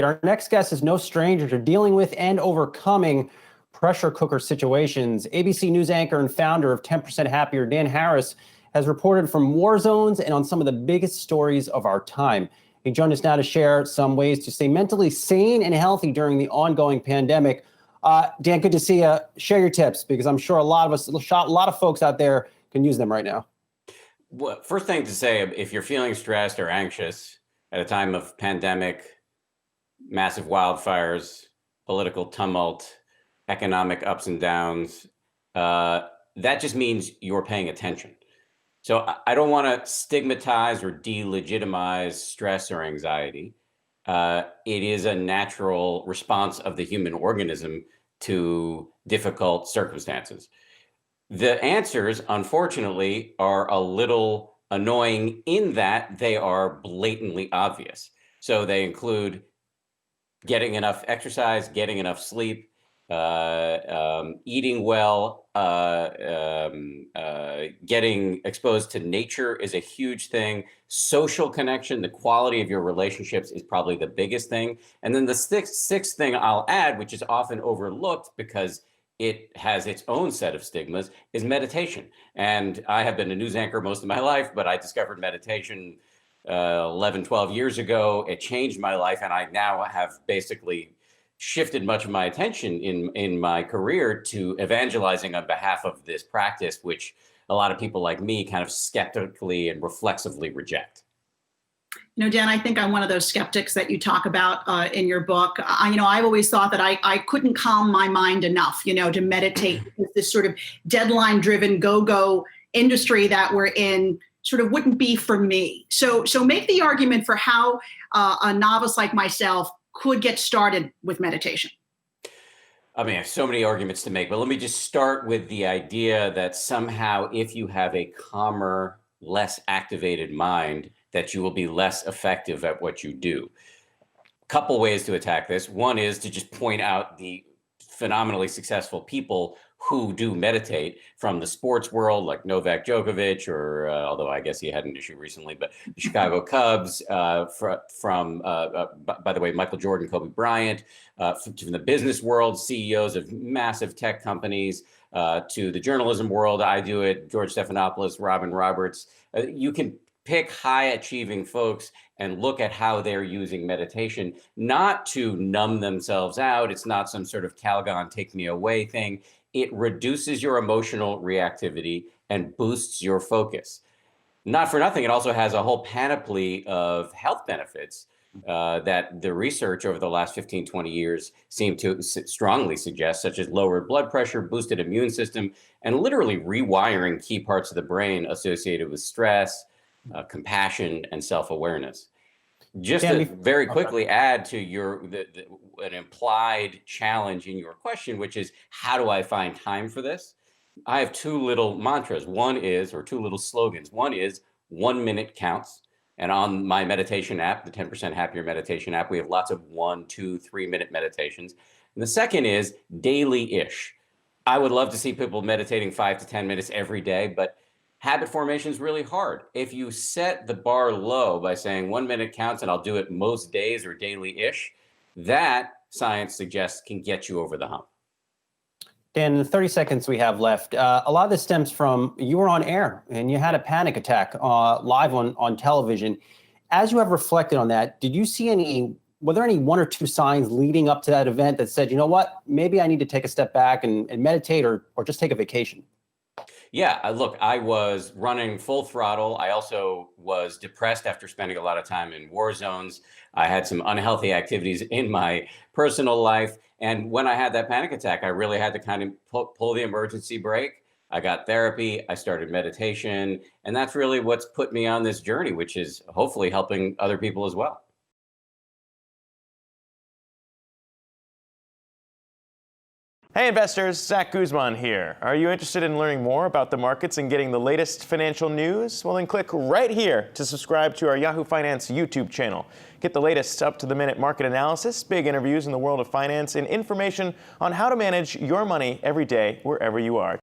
Our next guest is no stranger to dealing with and overcoming pressure cooker situations. ABC News anchor and founder of 10% Happier, Dan Harris, has reported from war zones and on some of the biggest stories of our time. He joined us now to share some ways to stay mentally sane and healthy during the ongoing pandemic. Dan, good to see you. Share your tips, because I'm sure a lot of folks out there can use them right now. Well, first thing to say, if you're feeling stressed or anxious at a time of pandemic, massive wildfires, political tumult, economic ups and downs, that just means you're paying attention. So I don't want to stigmatize or delegitimize stress or anxiety. It is a natural response of the human organism to difficult circumstances. The answers, unfortunately, are a little annoying in that they are blatantly obvious. So they include getting enough exercise, getting enough sleep, eating well, getting exposed to nature is a huge thing. Social connection, the quality of your relationships is probably the biggest thing. And then the sixth thing I'll add, which is often overlooked because it has its own set of stigmas, is meditation. And I have been a news anchor most of my life, but I discovered meditation 11, 12 years ago. It changed my life, and I now have basically shifted much of my attention in my career to evangelizing on behalf of this practice, which a lot of people like me kind of skeptically and reflexively reject. You know, Dan, I think I'm one of those skeptics that you talk about in your book. I've always thought that I couldn't calm my mind enough, to meditate. This sort of deadline-driven go-go industry that we're in sort of wouldn't be for me. So make the argument for how a novice like myself could get started with meditation. I mean, I have so many arguments to make, but let me just start with the idea that somehow if you have a calmer, less activated mind, that you will be less effective at what you do. A couple ways to attack this. One is to just point out the phenomenally successful people who do meditate, from the sports world, like Novak Djokovic, or although I guess he had an issue recently, but the Chicago Cubs, by the way, Michael Jordan, Kobe Bryant, from the business world, CEOs of massive tech companies, to the journalism world. I do it, George Stephanopoulos, Robin Roberts. You can pick high achieving folks and look at how they're using meditation, not to numb themselves out. It's not some sort of Calgon take me away thing. It reduces your emotional reactivity and boosts your focus. Not for nothing, it also has a whole panoply of health benefits that the research over the last 15, 20 years seem to strongly suggest, such as lowered blood pressure, boosted immune system, and literally rewiring key parts of the brain associated with stress, compassion, and self-awareness. Just to very quickly add to an implied challenge in your question, which is, how do I find time for this? I have two little mantras. Two little slogans. One is 1 minute counts. And on my meditation app, the 10% Happier meditation app, we have lots of 1, 2, 3 minute meditations. And the second is daily-ish. I would love to see people meditating 5 to 10 minutes every day, but habit formation is really hard. If you set the bar low by saying 1 minute counts and I'll do it most days or daily-ish, that science suggests can get you over the hump. Dan, in the 30 seconds we have left, a lot of this stems from you were on air and you had a panic attack live on television. As you have reflected on that, did you see were there any one or two signs leading up to that event that said, you know what, maybe I need to take a step back and meditate or just take a vacation? Yeah, look, I was running full throttle. I also was depressed after spending a lot of time in war zones. I had some unhealthy activities in my personal life. And when I had that panic attack, I really had to kind of pull the emergency brake. I got therapy, I started meditation, and that's really what's put me on this journey, which is hopefully helping other people as well. Hey investors, Zach Guzman here. Are you interested in learning more about the markets and getting the latest financial news? Well, then click right here to subscribe to our Yahoo Finance YouTube channel. Get the latest up-to-the-minute market analysis, big interviews in the world of finance, and information on how to manage your money every day wherever you are.